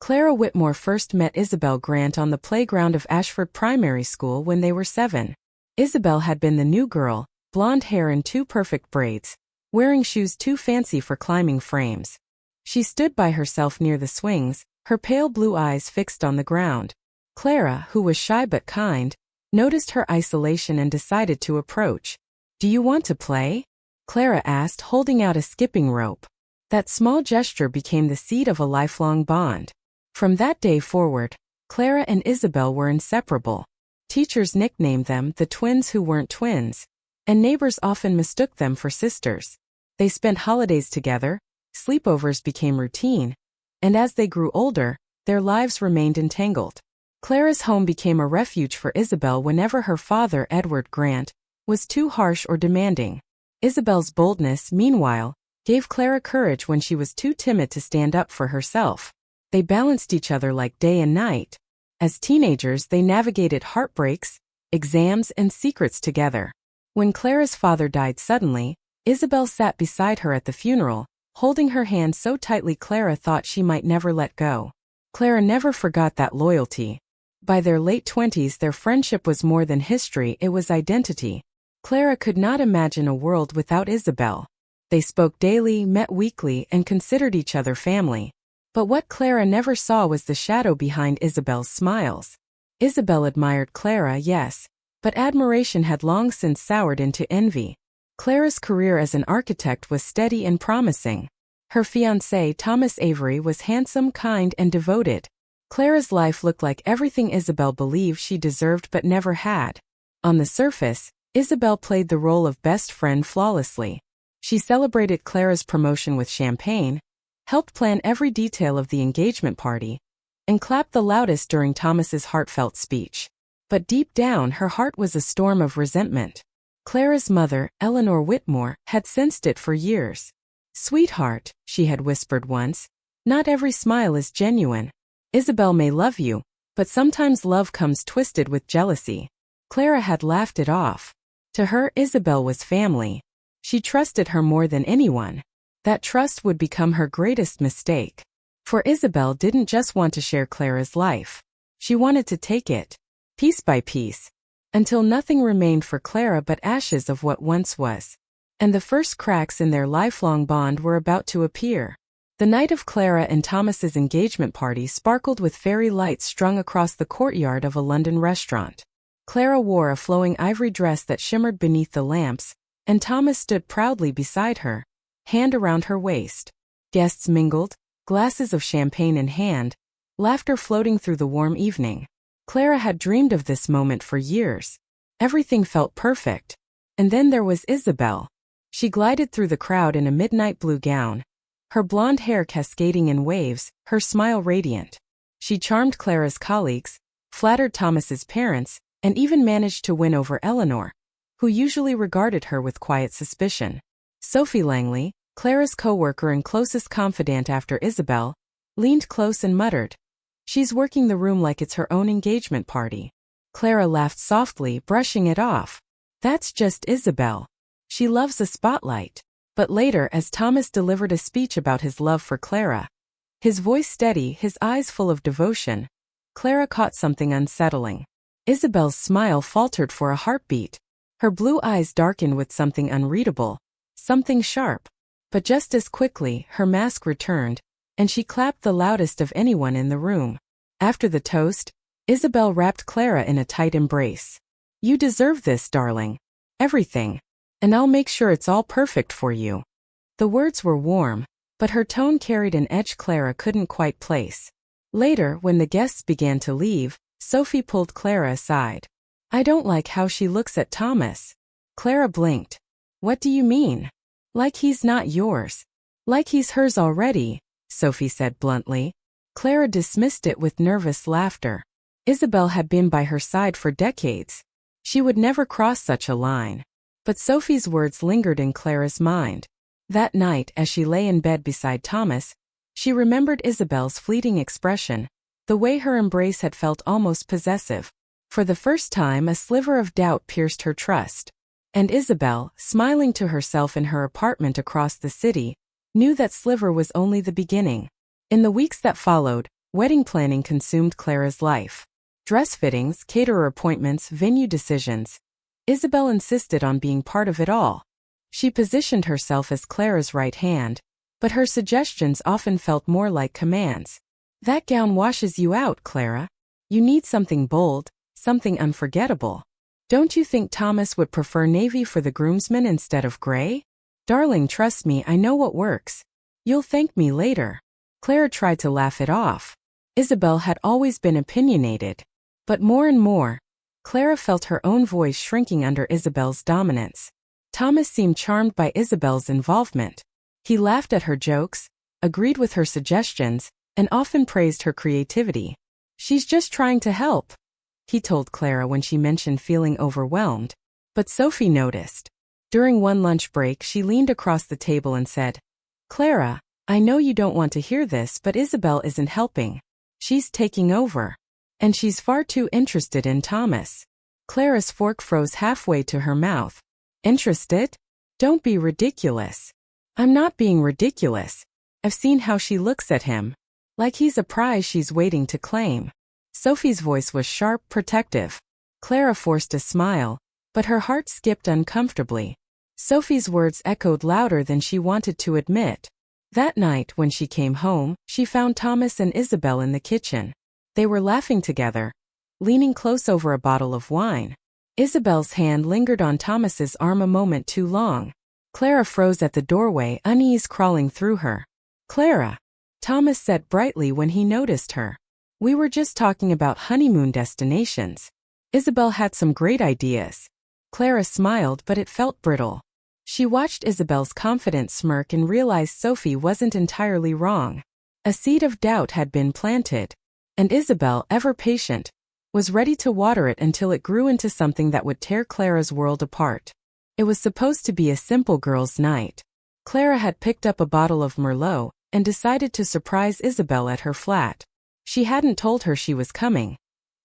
Clara Whitmore first met Isabelle Grant on the playground of Ashford Primary School when they were 7. Isabelle had been the new girl, blonde hair in 2 perfect braids, wearing shoes too fancy for climbing frames. She stood by herself near the swings, her pale blue eyes fixed on the ground. Clara, who was shy but kind, noticed her isolation and decided to approach. "Do you want to play?" Clara asked, holding out a skipping rope. That small gesture became the seed of a lifelong bond. From that day forward, Clara and Isabelle were inseparable. Teachers nicknamed them the twins who weren't twins, and neighbors often mistook them for sisters. They spent holidays together, sleepovers became routine, and as they grew older, their lives remained entangled. Clara's home became a refuge for Isabelle whenever her father, Edward Grant, was too harsh or demanding. Isabelle's boldness, meanwhile, gave Clara courage when she was too timid to stand up for herself. They balanced each other like day and night. As teenagers, they navigated heartbreaks, exams, and secrets together. When Clara's father died suddenly, Isabelle sat beside her at the funeral, holding her hand so tightly Clara thought she might never let go. Clara never forgot that loyalty. By their late 20s, their friendship was more than history, it was identity. Clara could not imagine a world without Isabelle. They spoke daily, met weekly, and considered each other family. But what Clara never saw was the shadow behind Isabelle's smiles. Isabelle admired Clara, yes, but admiration had long since soured into envy. Clara's career as an architect was steady and promising. Her fiancé, Thomas Avery, was handsome, kind, and devoted. Clara's life looked like everything Isabelle believed she deserved but never had. On the surface, Isabelle played the role of best friend flawlessly. She celebrated Clara's promotion with champagne, helped plan every detail of the engagement party, and clapped the loudest during Thomas's heartfelt speech. But deep down, her heart was a storm of resentment. Clara's mother, Eleanor Whitmore, had sensed it for years. "Sweetheart," she had whispered once, "not every smile is genuine. Isabelle may love you, but sometimes love comes twisted with jealousy." Clara had laughed it off. To her, Isabelle was family. She trusted her more than anyone. That trust would become her greatest mistake. For Isabelle didn't just want to share Clara's life. She wanted to take it, piece by piece, until nothing remained for Clara but ashes of what once was. And the first cracks in their lifelong bond were about to appear. The night of Clara and Thomas's engagement party sparkled with fairy lights strung across the courtyard of a London restaurant. Clara wore a flowing ivory dress that shimmered beneath the lamps, and Thomas stood proudly beside her, hand around her waist. Guests mingled, glasses of champagne in hand, laughter floating through the warm evening. Clara had dreamed of this moment for years. Everything felt perfect. And then there was Isabelle. She glided through the crowd in a midnight blue gown, her blonde hair cascading in waves, her smile radiant. She charmed Clara's colleagues, flattered Thomas's parents, and even managed to win over Eleanor, who usually regarded her with quiet suspicion. Sophie Langley, Clara's co-worker and closest confidant after Isabelle, leaned close and muttered, "She's working the room like it's her own engagement party." Clara laughed softly, brushing it off. "That's just Isabelle. She loves the spotlight." But later, as Thomas delivered a speech about his love for Clara, his voice steady, his eyes full of devotion, Clara caught something unsettling. Isabelle's smile faltered for a heartbeat. Her blue eyes darkened with something unreadable, something sharp. But just as quickly, her mask returned, and she clapped the loudest of anyone in the room. After the toast, Isabelle wrapped Clara in a tight embrace. "You deserve this, darling. Everything. And I'll make sure it's all perfect for you." The words were warm, but her tone carried an edge Clara couldn't quite place. Later, when the guests began to leave, Sophie pulled Clara aside. "I don't like how she looks at Thomas." Clara blinked. "What do you mean?" "Like he's not yours. Like he's hers already," Sophie said bluntly. Clara dismissed it with nervous laughter. Isabelle had been by her side for decades. She would never cross such a line. But Sophie's words lingered in Clara's mind. That night, as she lay in bed beside Thomas, she remembered Isabelle's fleeting expression, the way her embrace had felt almost possessive. For the first time, a sliver of doubt pierced her trust. And Isabelle, smiling to herself in her apartment across the city, knew that sliver was only the beginning. In the weeks that followed, Wedding planning consumed Clara's life. Dress fittings, caterer appointments, venue decisions. Isabelle insisted on being part of it all. She positioned herself as Clara's right hand, but her suggestions often felt more like commands. That gown washes you out, Clara. You need something bold, something unforgettable. Don't you think Thomas would prefer navy for the groomsmen instead of gray? Darling, trust me, I know what works. You'll thank me later. Clara tried to laugh it off. Isabelle had always been opinionated. But more and more, Clara felt her own voice shrinking under Isabelle's dominance. Thomas seemed charmed by Isabelle's involvement. He laughed at her jokes, agreed with her suggestions, and often praised her creativity. She's just trying to help, he told Clara when she mentioned feeling overwhelmed. But Sophie noticed. During one lunch break, she leaned across the table and said, Clara, I know you don't want to hear this, but Isabelle isn't helping. She's taking over. And she's far too interested in Thomas. Clara's fork froze halfway to her mouth. Interested? Don't be ridiculous. I'm not being ridiculous. I've seen how she looks at him. Like he's a prize she's waiting to claim. Sophie's voice was sharp, protective. Clara forced a smile, but her heart skipped uncomfortably. Sophie's words echoed louder than she wanted to admit. That night, when she came home, she found Thomas and Isabelle in the kitchen. They were laughing together, leaning close over a bottle of wine. Isabelle's hand lingered on Thomas's arm a moment too long. Clara froze at the doorway, unease crawling through her. Clara, Thomas said brightly when he noticed her. We were just talking about honeymoon destinations. Isabelle had some great ideas. Clara smiled, but it felt brittle. She watched Isabelle's confident smirk and realized Sophie wasn't entirely wrong. A seed of doubt had been planted. And Isabelle, ever patient, was ready to water it until it grew into something that would tear Clara's world apart. It was supposed to be a simple girls' night. Clara had picked up a bottle of Merlot and decided to surprise Isabelle at her flat. She hadn't told her she was coming.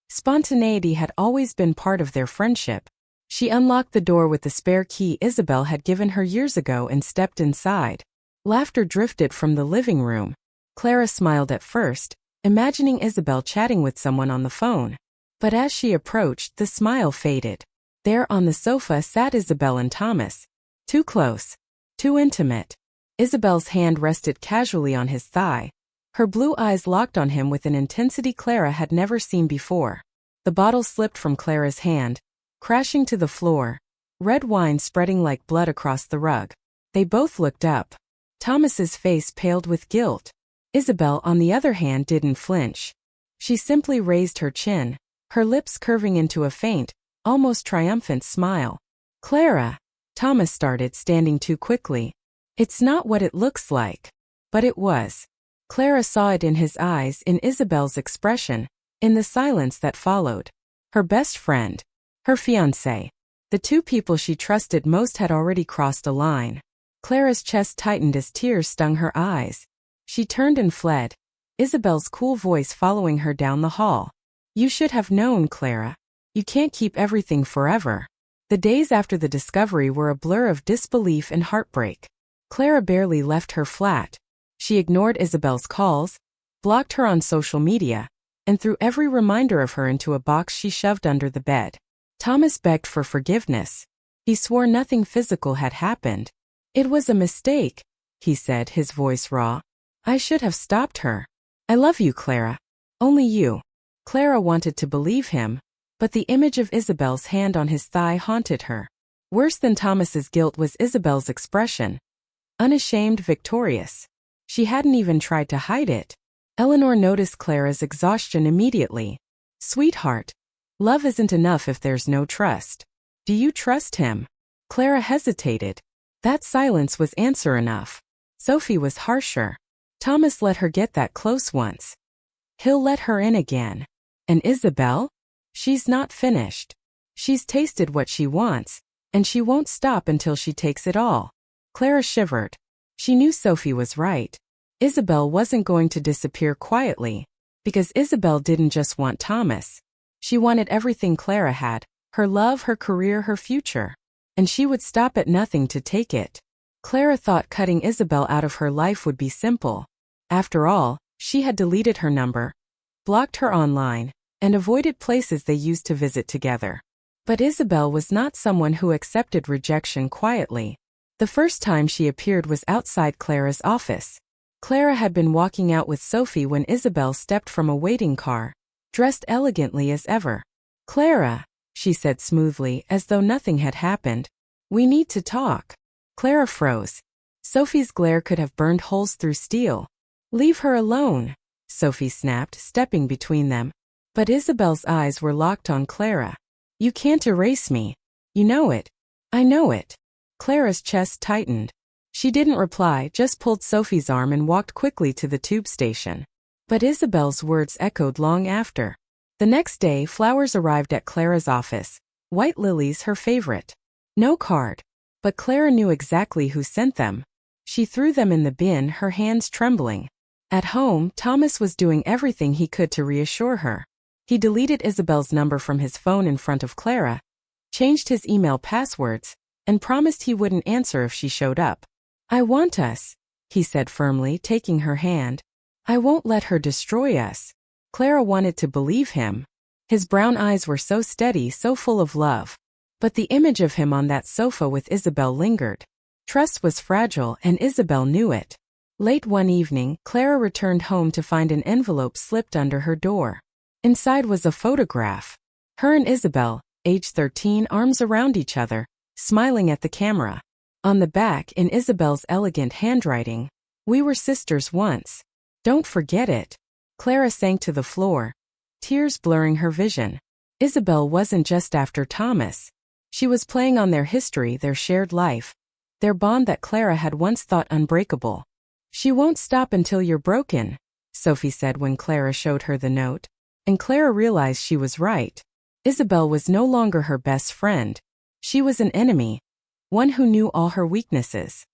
Spontaneity had always been part of their friendship. She unlocked the door with the spare key Isabelle had given her years ago and stepped inside. Laughter drifted from the living room. Clara smiled at first, imagining Isabelle chatting with someone on the phone. But as she approached, the smile faded. There on the sofa sat Isabelle and Thomas. Too close. Too intimate. Isabelle's hand rested casually on his thigh. Her blue eyes locked on him with an intensity Clara had never seen before. The bottle slipped from Clara's hand, crashing to the floor, red wine spreading like blood across the rug. They both looked up. Thomas's face paled with guilt. Isabelle, on the other hand, didn't flinch. She simply raised her chin, her lips curving into a faint, almost triumphant smile. Clara, Thomas started, standing too quickly. It's not what it looks like. But it was. Clara saw it in his eyes, in Isabelle's expression, in the silence that followed. Her best friend, her fiancé, the two people she trusted most had already crossed a line. Clara's chest tightened as tears stung her eyes. She turned and fled, Isabelle's cool voice following her down the hall. You should have known, Clara. You can't keep everything forever. The days after the discovery were a blur of disbelief and heartbreak. Clara barely left her flat. She ignored Isabelle's calls, blocked her on social media, and threw every reminder of her into a box she shoved under the bed. Thomas begged for forgiveness. He swore nothing physical had happened. It was a mistake, he said, his voice raw. I should have stopped her. I love you, Clara. Only you. Clara wanted to believe him, but the image of Isabelle's hand on his thigh haunted her. Worse than Thomas's guilt was Isabelle's expression. Unashamed, victorious. She hadn't even tried to hide it. Eleanor noticed Clara's exhaustion immediately. Sweetheart, love isn't enough if there's no trust. Do you trust him? Clara hesitated. That silence was answer enough. Sophie was harsher. Thomas let her get that close once. He'll let her in again. And Isabelle? She's not finished. She's tasted what she wants, and she won't stop until she takes it all. Clara shivered. She knew Sophie was right. Isabelle wasn't going to disappear quietly, because Isabelle didn't just want Thomas. She wanted everything Clara had, her love, her career, her future. And she would stop at nothing to take it. Clara thought cutting Isabelle out of her life would be simple. After all, she had deleted her number, blocked her online, and avoided places they used to visit together. But Isabelle was not someone who accepted rejection quietly. The first time she appeared was outside Clara's office. Clara had been walking out with Sophie when Isabelle stepped from a waiting car, dressed elegantly as ever. "Clara," she said smoothly, as though nothing had happened. "We need to talk." Clara froze. Sophie's glare could have burned holes through steel. "Leave her alone," Sophie snapped, stepping between them. But Isabelle's eyes were locked on Clara. "You can't erase me. You know it." "I know it." Clara's chest tightened. She didn't reply, just pulled Sophie's arm and walked quickly to the tube station. But Isabelle's words echoed long after. The next day, flowers arrived at Clara's office. White lilies, her favorite. No card. But Clara knew exactly who sent them. She threw them in the bin, her hands trembling. At home, Thomas was doing everything he could to reassure her. He deleted Isabelle's number from his phone in front of Clara, changed his email passwords, and promised he wouldn't answer if she showed up. "I want us," he said firmly, taking her hand. "I won't let her destroy us." Clara wanted to believe him. His brown eyes were so steady, so full of love. But the image of him on that sofa with Isabelle lingered. Trust was fragile, and Isabelle knew it. Late one evening, Clara returned home to find an envelope slipped under her door. Inside was a photograph. Her and Isabelle, age 13, arms around each other, smiling at the camera. On the back, in Isabelle's elegant handwriting, "We were sisters once. Don't forget it." Clara sank to the floor, tears blurring her vision. Isabelle wasn't just after Thomas. She was playing on their history, their shared life, their bond that Clara had once thought unbreakable. "She won't stop until you're broken," Sophie said when Clara showed her the note. And Clara realized she was right. Isabelle was no longer her best friend. She was an enemy, one who knew all her weaknesses.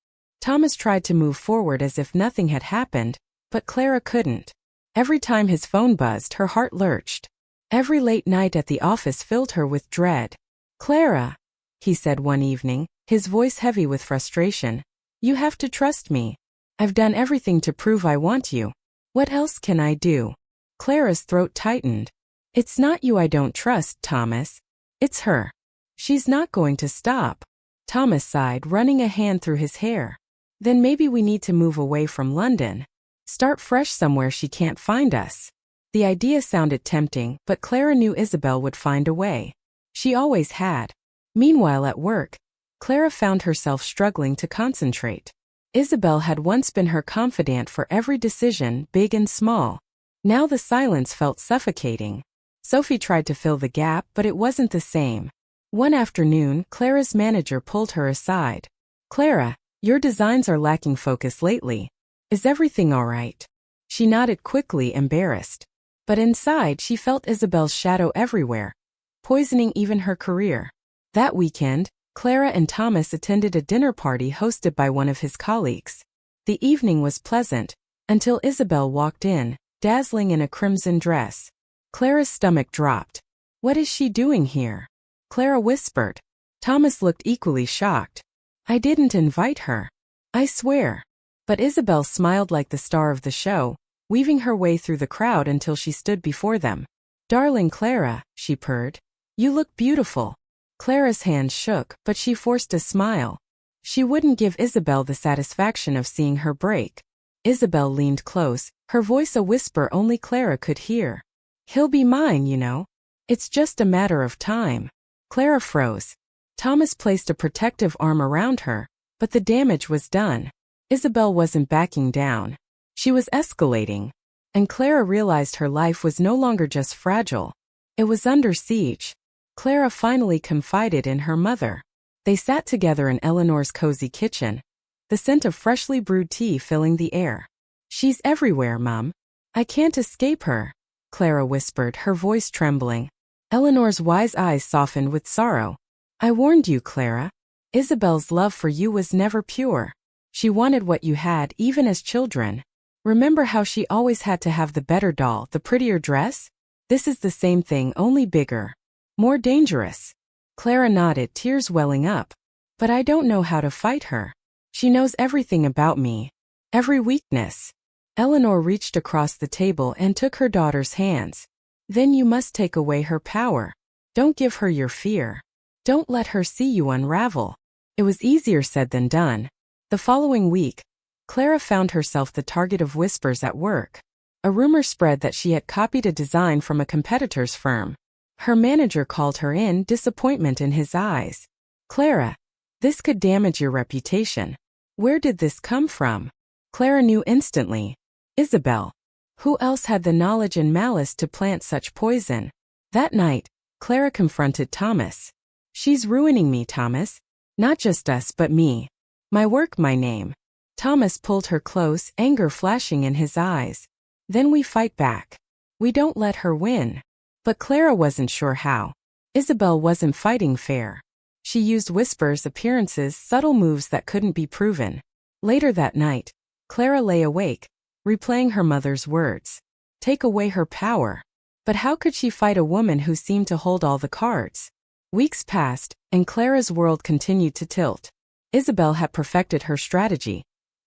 Thomas tried to move forward as if nothing had happened, but Clara couldn't. Every time his phone buzzed, her heart lurched. Every late night at the office filled her with dread. "Clara," he said one evening, his voice heavy with frustration, "you have to trust me. I've done everything to prove I want you. What else can I do?" Clara's throat tightened. "It's not you I don't trust, Thomas. It's her. She's not going to stop." Thomas sighed, running a hand through his hair. "Then maybe we need to move away from London. Start fresh somewhere she can't find us." The idea sounded tempting, but Clara knew Isabelle would find a way. She always had. Meanwhile at work, Clara found herself struggling to concentrate. Isabelle had once been her confidant for every decision, big and small. Now the silence felt suffocating. Sophie tried to fill the gap, but it wasn't the same. One afternoon, Clara's manager pulled her aside. "Clara, your designs are lacking focus lately. Is everything all right?" She nodded quickly, embarrassed. But inside she felt Isabelle's shadow everywhere, poisoning even her career. That weekend, Clara and Thomas attended a dinner party hosted by one of his colleagues. The evening was pleasant, until Isabelle walked in, dazzling in a crimson dress. Clara's stomach dropped. "What is she doing here?" Clara whispered. Thomas looked equally shocked. "I didn't invite her. I swear." But Isabelle smiled like the star of the show, weaving her way through the crowd until she stood before them. "Darling Clara," she purred. "You look beautiful." Clara's hand shook, but she forced a smile. She wouldn't give Isabelle the satisfaction of seeing her break. Isabelle leaned close, her voice a whisper only Clara could hear. "He'll be mine, you know. It's just a matter of time." Clara froze. Thomas placed a protective arm around her, but the damage was done. Isabelle wasn't backing down. She was escalating. And Clara realized her life was no longer just fragile. It was under siege. Clara finally confided in her mother. They sat together in Eleanor's cozy kitchen, the scent of freshly brewed tea filling the air. "She's everywhere, Mum. I can't escape her," Clara whispered, her voice trembling. Eleanor's wise eyes softened with sorrow. "I warned you, Clara. Isabelle's love for you was never pure. She wanted what you had, even as children. Remember how she always had to have the better doll, the prettier dress? This is the same thing, only bigger. More dangerous." Clara nodded, tears welling up. "But I don't know how to fight her. She knows everything about me. Every weakness. Eleanor reached across the table and took her daughter's hands. Then you must take away her power. Don't give her your fear. Don't let her see you unravel. It was easier said than done. The following week, Clara found herself the target of whispers at work. A rumor spread that she had copied a design from a competitor's firm. Her manager called her in, disappointment in his eyes. Clara, this could damage your reputation. Where did this come from? Clara knew instantly. Isabelle. Who else had the knowledge and malice to plant such poison? That night, Clara confronted Thomas. She's ruining me, Thomas. Not just us but me. My work, my name. Thomas pulled her close, anger flashing in his eyes. Then we fight back. We don't let her win. But Clara wasn't sure how. Isabelle wasn't fighting fair. She used whispers, appearances, subtle moves that couldn't be proven. Later that night, Clara lay awake, replaying her mother's words. Take away her power. But how could she fight a woman who seemed to hold all the cards? Weeks passed, and Clara's world continued to tilt. Isabelle had perfected her strategy.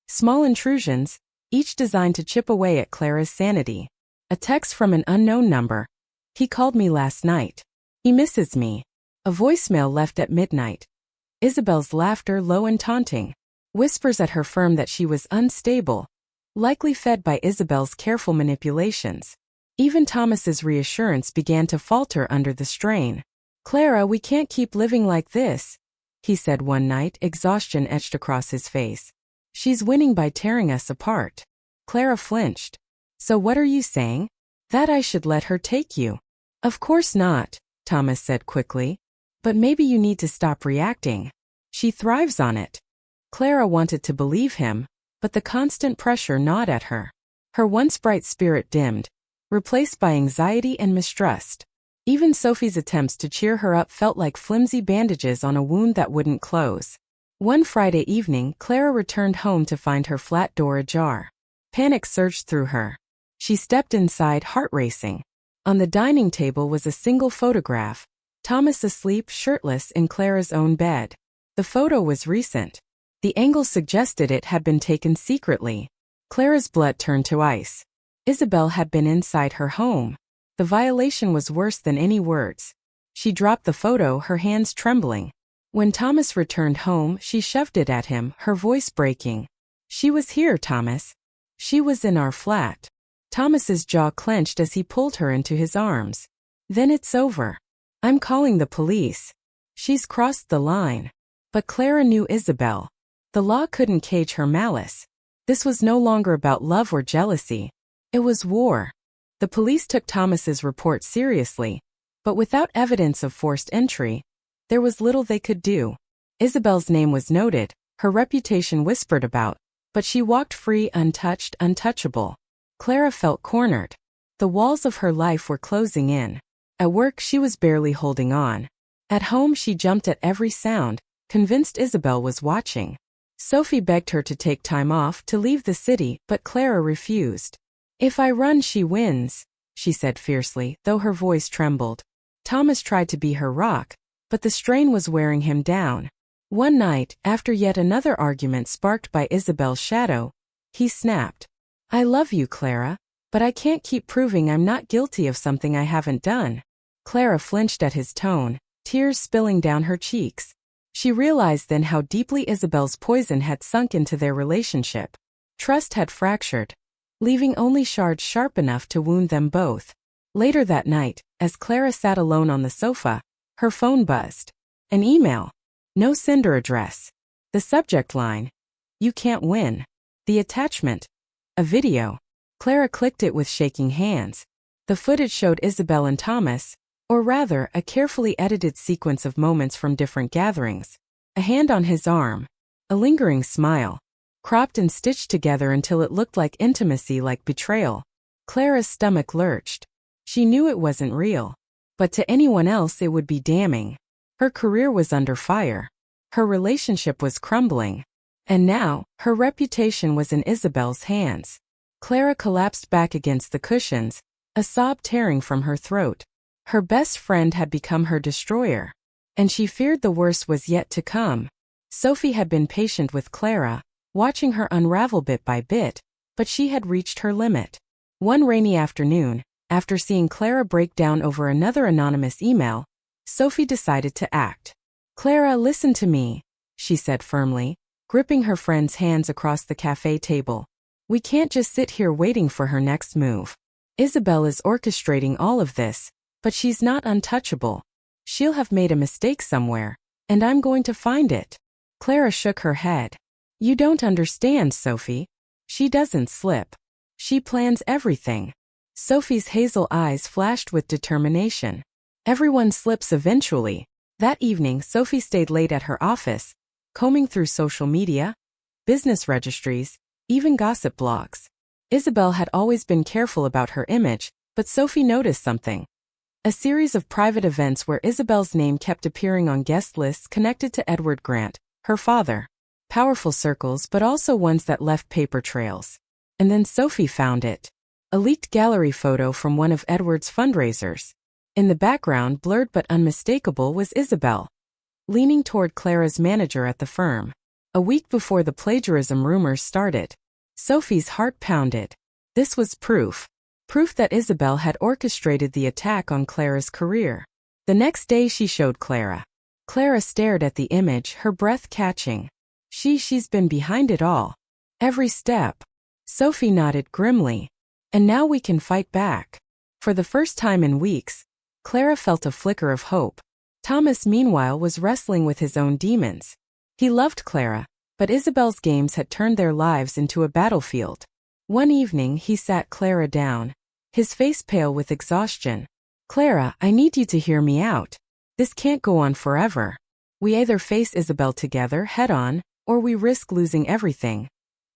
Small intrusions, each designed to chip away at Clara's sanity. A text from an unknown number. He called me last night. He misses me. A voicemail left at midnight. Isabelle's laughter low and taunting. Whispers at her firm that she was unstable, likely fed by Isabelle's careful manipulations. Even Thomas's reassurance began to falter under the strain. Clara, we can't keep living like this, he said one night, exhaustion etched across his face. She's winning by tearing us apart. Clara flinched. So what are you saying? That I should let her take you? Of course not, Thomas said quickly. But maybe you need to stop reacting. She thrives on it. Clara wanted to believe him, but the constant pressure gnawed at her. Her once bright spirit dimmed, replaced by anxiety and mistrust. Even Sophie's attempts to cheer her up felt like flimsy bandages on a wound that wouldn't close. One Friday evening, Clara returned home to find her flat door ajar. Panic surged through her. She stepped inside, heart racing. On the dining table was a single photograph. Thomas asleep, shirtless, in Clara's own bed. The photo was recent. The angle suggested it had been taken secretly. Clara's blood turned to ice. Isabelle had been inside her home. The violation was worse than any words. She dropped the photo, her hands trembling. When Thomas returned home, she shoved it at him, her voice breaking. She was here, Thomas. She was in our flat. Thomas's jaw clenched as he pulled her into his arms. Then it's over. I'm calling the police. She's crossed the line. But Clara knew Isabelle. The law couldn't cage her malice. This was no longer about love or jealousy. It was war. The police took Thomas's report seriously, but without evidence of forced entry, there was little they could do. Isabelle's name was noted, her reputation whispered about, but she walked free, untouched, untouchable. Clara felt cornered. The walls of her life were closing in. At work, she was barely holding on. At home, she jumped at every sound, convinced Isabelle was watching. Sophie begged her to take time off, to leave the city, but Clara refused. If I run, she wins, she said fiercely, though her voice trembled. Thomas tried to be her rock, but the strain was wearing him down. One night, after yet another argument sparked by Isabelle's shadow, he snapped. I love you, Clara, but I can't keep proving I'm not guilty of something I haven't done. Clara flinched at his tone, tears spilling down her cheeks. She realized then how deeply Isabelle's poison had sunk into their relationship. Trust had fractured, leaving only shards sharp enough to wound them both. Later that night, as Clara sat alone on the sofa, her phone buzzed. An email. No sender address. The subject line. You can't win. The attachment. A video. Clara clicked it with shaking hands. The footage showed Isabelle and Thomas, or rather, a carefully edited sequence of moments from different gatherings. A hand on his arm. A lingering smile. Cropped and stitched together until it looked like intimacy, like betrayal. Clara's stomach lurched. She knew it wasn't real. But to anyone else it would be damning. Her career was under fire. Her relationship was crumbling. And now, her reputation was in Isabelle's hands. Clara collapsed back against the cushions, a sob tearing from her throat. Her best friend had become her destroyer. And she feared the worst was yet to come. Sophie had been patient with Clara, watching her unravel bit by bit, but she had reached her limit. One rainy afternoon, after seeing Clara break down over another anonymous email, Sophie decided to act. "Clara, listen to me," she said firmly, gripping her friend's hands across the cafe table. "We can't just sit here waiting for her next move. Isabelle is orchestrating all of this, but she's not untouchable. She'll have made a mistake somewhere, and I'm going to find it." Clara shook her head. "You don't understand, Sophie. She doesn't slip. She plans everything." Sophie's hazel eyes flashed with determination. "Everyone slips eventually." That evening, Sophie stayed late at her office, combing through social media, business registries, even gossip blogs. Isabelle had always been careful about her image, but Sophie noticed something. A series of private events where Isabelle's name kept appearing on guest lists connected to Edward Grant, her father. Powerful circles, but also ones that left paper trails. And then Sophie found it. A leaked gallery photo from one of Edward's fundraisers. In the background, blurred but unmistakable, was Isabelle, leaning toward Clara's manager at the firm. A week before the plagiarism rumors started, Sophie's heart pounded. This was proof. Proof that Isabelle had orchestrated the attack on Clara's career. The next day she showed Clara. Clara stared at the image, her breath catching. She's been behind it all. Every step. Sophie nodded grimly. "And now we can fight back." For the first time in weeks, Clara felt a flicker of hope. Thomas, meanwhile, was wrestling with his own demons. He loved Clara, but Isabelle's games had turned their lives into a battlefield. One evening he sat Clara down, his face pale with exhaustion. "Clara, I need you to hear me out. This can't go on forever. We either face Isabelle together, head-on, or we risk losing everything.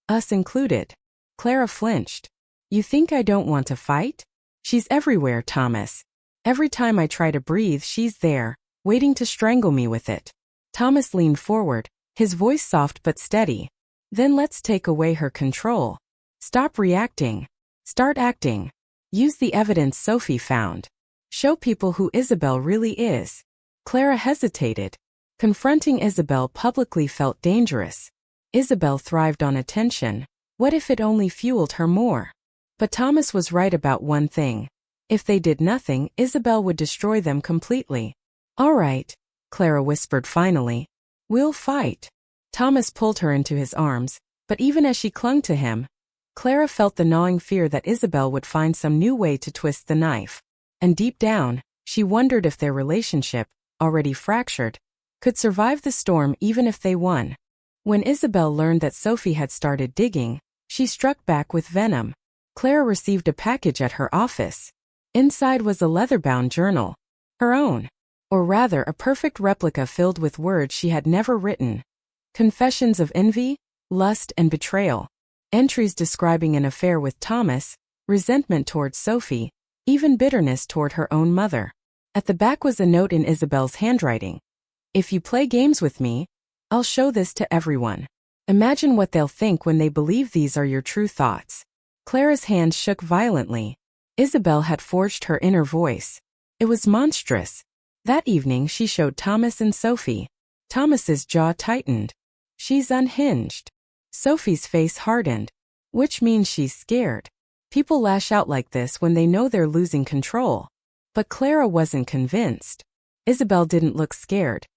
Us included." Clara flinched. "You think I don't want to fight? She's everywhere, Thomas. Every time I try to breathe, she's there, waiting to strangle me with it." Thomas leaned forward, his voice soft but steady. "Then let's take away her control. Stop reacting. Start acting. Use the evidence Sophie found. Show people who Isabelle really is." Clara hesitated. Confronting Isabelle publicly felt dangerous. Isabelle thrived on attention. What if it only fueled her more? But Thomas was right about one thing. If they did nothing, Isabelle would destroy them completely. "All right," Clara whispered finally. "We'll fight." Thomas pulled her into his arms, but even as she clung to him, Clara felt the gnawing fear that Isabelle would find some new way to twist the knife. And deep down, she wondered if their relationship, already fractured, could survive the storm even if they won. When Isabelle learned that Sophie had started digging, she struck back with venom. Clara received a package at her office. Inside was a leather-bound journal. Her own. Or rather, a perfect replica filled with words she had never written. Confessions of envy, lust, and betrayal. Entries describing an affair with Thomas, resentment toward Sophie, even bitterness toward her own mother. At the back was a note in Isabelle's handwriting. "If you play games with me, I'll show this to everyone. Imagine what they'll think when they believe these are your true thoughts." Clara's hands shook violently. Isabelle had forged her inner voice. It was monstrous. That evening she showed Thomas and Sophie. Thomas's jaw tightened. "She's unhinged." Sophie's face hardened. "Which means she's scared. People lash out like this when they know they're losing control." But Clara wasn't convinced. Isabelle didn't look scared.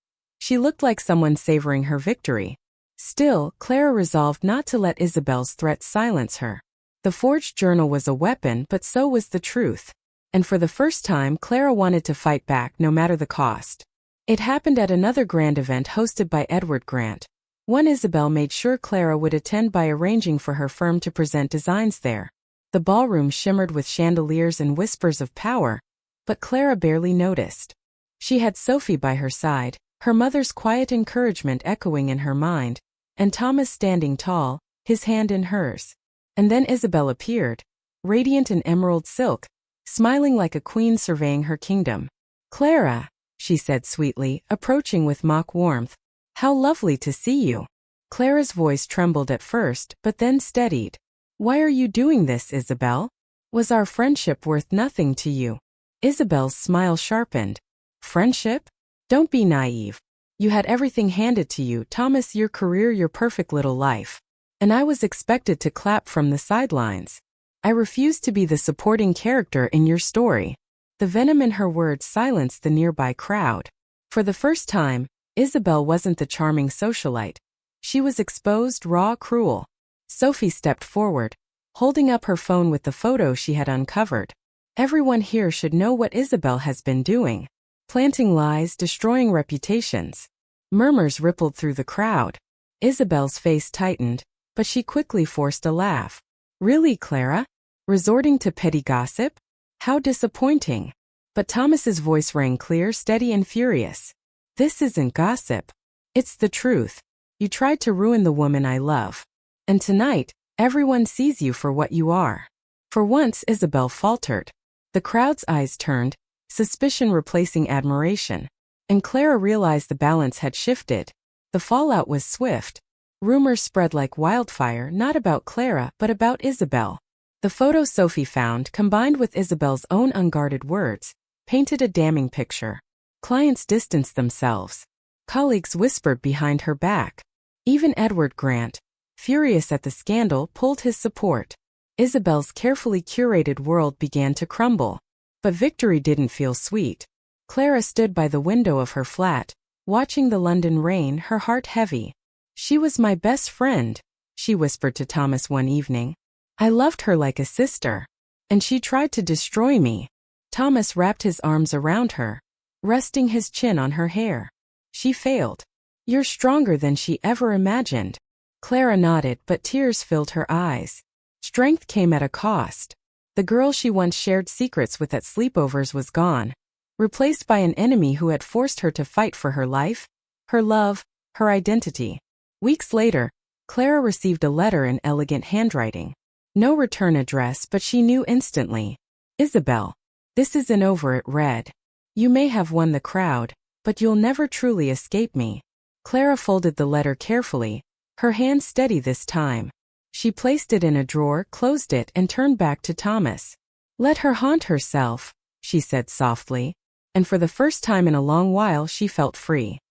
She looked like someone savoring her victory. Still, Clara resolved not to let Isabelle's threats silence her. The forged journal was a weapon, but so was the truth. And for the first time, Clara wanted to fight back no matter the cost. It happened at another grand event hosted by Edward Grant. One Isabelle made sure Clara would attend by arranging for her firm to present designs there. The ballroom shimmered with chandeliers and whispers of power, but Clara barely noticed. She had Sophie by her side, her mother's quiet encouragement echoing in her mind, and Thomas standing tall, his hand in hers. And then Isabelle appeared, radiant in emerald silk, smiling like a queen surveying her kingdom. "Clara," she said sweetly, approaching with mock warmth. "How lovely to see you." Clara's voice trembled at first, but then steadied. "Why are you doing this, Isabelle? Was our friendship worth nothing to you?" Isabelle's smile sharpened. "Friendship? Don't be naive. You had everything handed to you, Thomas, your career, your perfect little life. and I was expected to clap from the sidelines. I refuse to be the supporting character in your story. The venom in her words silenced the nearby crowd. For the first time, Isabelle wasn't the charming socialite. She was exposed, raw, cruel. Sophie stepped forward, holding up her phone with the photo she had uncovered. Everyone here should know what Isabelle has been doing. Planting lies, destroying reputations. Murmurs rippled through the crowd. Isabelle's face tightened, but she quickly forced a laugh. Really, Clara? Resorting to petty gossip? How disappointing. But Thomas's voice rang clear, steady, and furious. This isn't gossip. It's the truth. You tried to ruin the woman I love. And tonight, everyone sees you for what you are. For once, Isabelle faltered. The crowd's eyes turned, suspicion replacing admiration. And Clara realized the balance had shifted. The fallout was swift. Rumors spread like wildfire, not about Clara, but about Isabelle. The photo Sophie found, combined with Isabelle's own unguarded words, painted a damning picture. Clients distanced themselves. Colleagues whispered behind her back. Even Edward Grant, furious at the scandal, pulled his support. Isabelle's carefully curated world began to crumble. But victory didn't feel sweet. Clara stood by the window of her flat, watching the London rain, her heart heavy. She was my best friend, she whispered to Thomas one evening. I loved her like a sister. And she tried to destroy me. Thomas wrapped his arms around her, resting his chin on her hair. She failed. You're stronger than she ever imagined. Clara nodded, but tears filled her eyes. Strength came at a cost. The girl she once shared secrets with at sleepovers was gone, replaced by an enemy who had forced her to fight for her life, her love, her identity. Weeks later, Clara received a letter in elegant handwriting. No return address, but she knew instantly. Isabelle, this isn't over, it read. You may have won the crowd, but you'll never truly escape me. Clara folded the letter carefully, her hand steady this time. She placed it in a drawer, closed it, and turned back to Thomas. Let her haunt herself, she said softly, and for the first time in a long while she felt free.